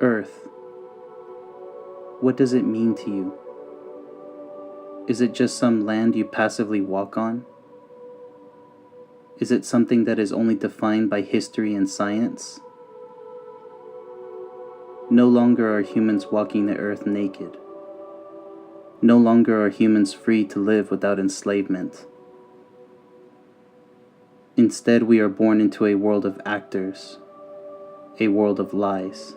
Earth. What does it mean to you? Is it just some land you passively walk on? Is it something that is only defined by history and science? No longer are humans walking the earth naked. No longer are humans free to live without enslavement. Instead, we are born into a world of actors, a world of lies.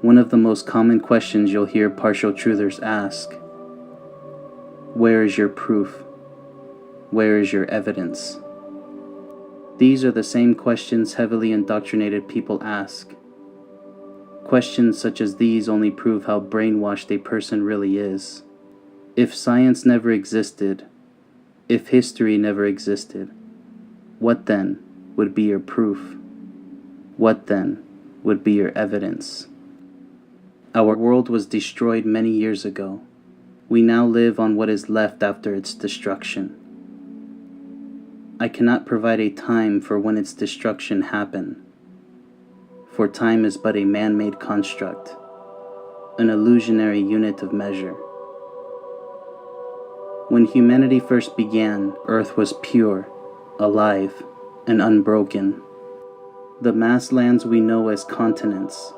One of the most common questions you'll hear partial truthers ask: where is your proof? Where is your evidence? These are the same questions heavily indoctrinated people ask. Questions such as these only prove how brainwashed a person really is. If science never existed, if history never existed, what then would be your proof? What then would be your evidence? Our world was destroyed many years ago. We now live on what is left after its destruction. I cannot provide a time for when its destruction happened, for time is but a man-made construct, an illusionary unit of measure. When humanity first began, Earth was pure, alive, and unbroken. The mass lands we know as continents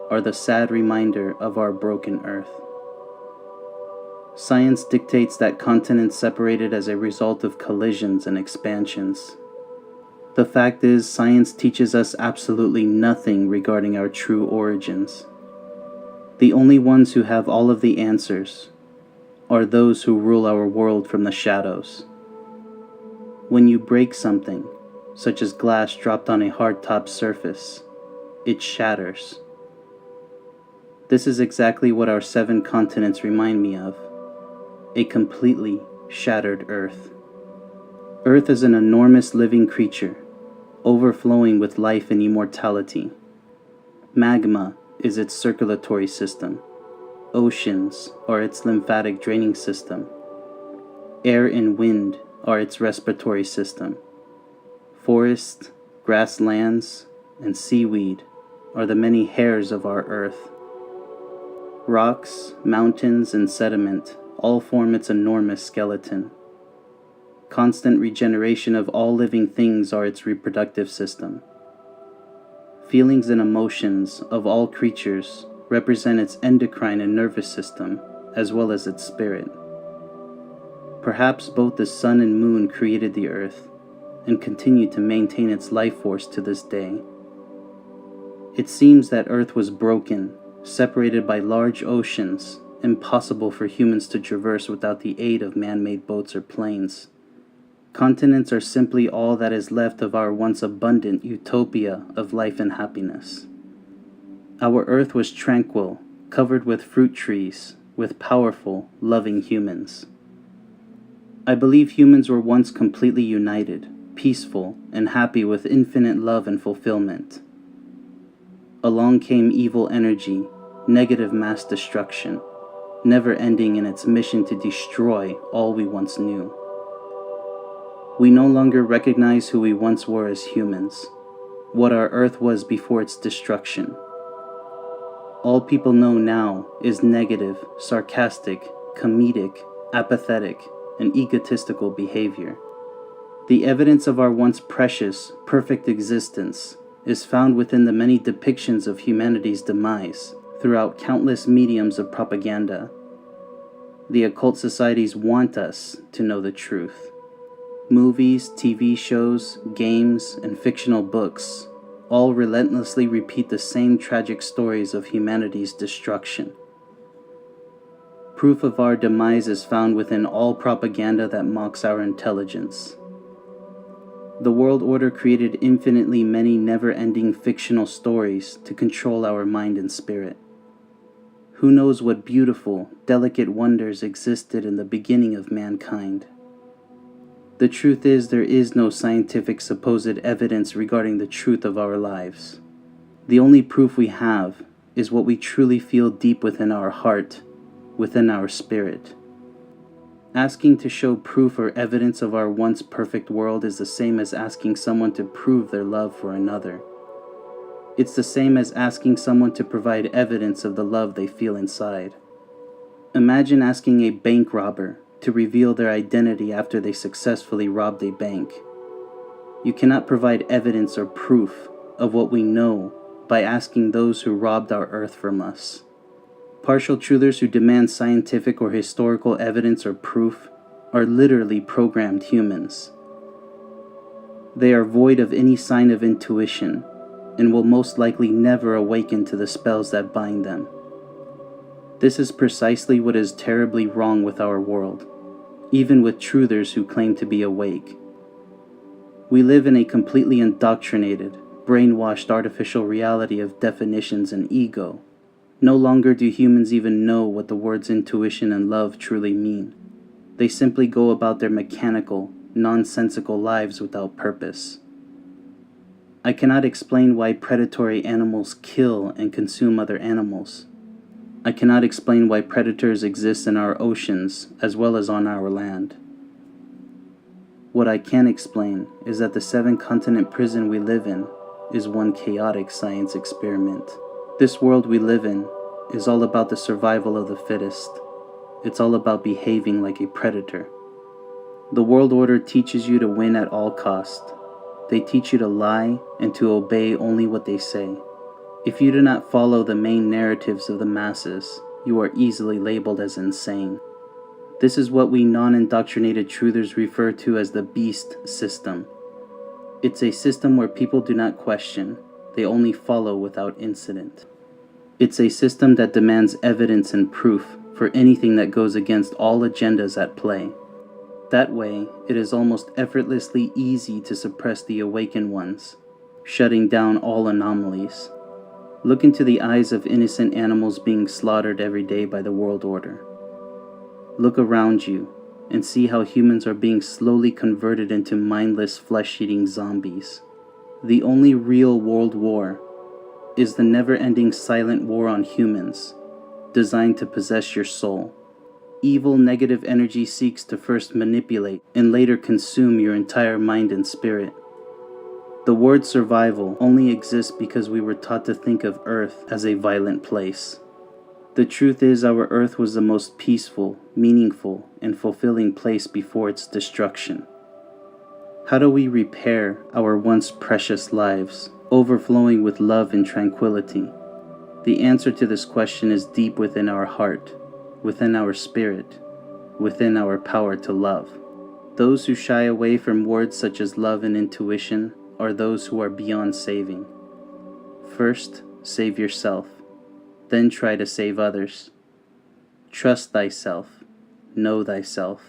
are the sad reminder of our broken Earth. Science dictates that continents separated as a result of collisions and expansions. The fact is, science teaches us absolutely nothing regarding our true origins. The only ones who have all of the answers are those who rule our world from the shadows. When you break something, such as glass dropped on a hard-top surface, it shatters. This is exactly what our 7 continents remind me of: a completely shattered Earth. Earth is an enormous living creature, overflowing with life and immortality. Magma is its circulatory system. Oceans are its lymphatic draining system. Air and wind are its respiratory system. Forests, grasslands, and seaweed are the many hairs of our Earth. Rocks, mountains, and sediment all form its enormous skeleton. Constant regeneration of all living things are its reproductive system. Feelings and emotions of all creatures represent its endocrine and nervous system, as well as its spirit. Perhaps both the sun and moon created the earth and continue to maintain its life force to this day. It seems that Earth was broken, separated by large oceans, impossible for humans to traverse without the aid of man-made boats or planes. Continents are simply all that is left of our once abundant utopia of life and happiness. Our Earth was tranquil, covered with fruit trees, with powerful, loving humans. I believe humans were once completely united, peaceful, and happy with infinite love and fulfillment. Along came evil energy, negative mass destruction, never ending in its mission to destroy all we once knew. We no longer recognize who we once were as humans, what our Earth was before its destruction. All people know now is negative, sarcastic, comedic, apathetic, and egotistical behavior. The evidence of our once precious, perfect existence is found within the many depictions of humanity's demise throughout countless mediums of propaganda. The occult societies want us to know the truth. Movies, TV shows, games, and fictional books all relentlessly repeat the same tragic stories of humanity's destruction. Proof of our demise is found within all propaganda that mocks our intelligence. The world order created infinitely many never-ending fictional stories to control our mind and spirit. Who knows what beautiful, delicate wonders existed in the beginning of mankind? The truth is, there is no scientific supposed evidence regarding the truth of our lives. The only proof we have is what we truly feel deep within our heart, within our spirit. Asking to show proof or evidence of our once perfect world is the same as asking someone to prove their love for another. It's the same as asking someone to provide evidence of the love they feel inside. Imagine asking a bank robber to reveal their identity after they successfully robbed a bank. You cannot provide evidence or proof of what we know by asking those who robbed our earth from us. Partial truthers who demand scientific or historical evidence or proof are literally programmed humans. They are void of any sign of intuition and will most likely never awaken to the spells that bind them. This is precisely what is terribly wrong with our world, even with truthers who claim to be awake. We live in a completely indoctrinated, brainwashed artificial reality of definitions and ego. No longer do humans even know what the words intuition and love truly mean. They simply go about their mechanical, nonsensical lives without purpose. I cannot explain why predatory animals kill and consume other animals. I cannot explain why predators exist in our oceans as well as on our land. What I can explain is that the 7-continent prison we live in is one chaotic science experiment. This world we live in is all about the survival of the fittest. It's all about behaving like a predator. The world order teaches you to win at all cost. They teach you to lie and to obey only what they say. If you do not follow the main narratives of the masses, you are easily labeled as insane. This is what we non-indoctrinated truthers refer to as the beast system. It's a system where people do not question, they only follow without incident. It's a system that demands evidence and proof for anything that goes against all agendas at play. That way, it is almost effortlessly easy to suppress the awakened ones, shutting down all anomalies. Look into the eyes of innocent animals being slaughtered every day by the world order. Look around you and see how humans are being slowly converted into mindless flesh-eating zombies. The only real world war is the never-ending silent war on humans, designed to possess your soul. Evil negative energy seeks to first manipulate and later consume your entire mind and spirit. The word survival only exists because we were taught to think of Earth as a violent place. The truth is, our Earth was the most peaceful, meaningful, and fulfilling place before its destruction. How do we repair our once precious lives, overflowing with love and tranquility? The answer to this question is deep within our heart, within our spirit, within our power to love. Those who shy away from words such as love and intuition are those who are beyond saving. First, save yourself. Then try to save others. Trust thyself, know thyself,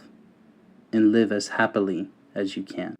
and live as happily as you can.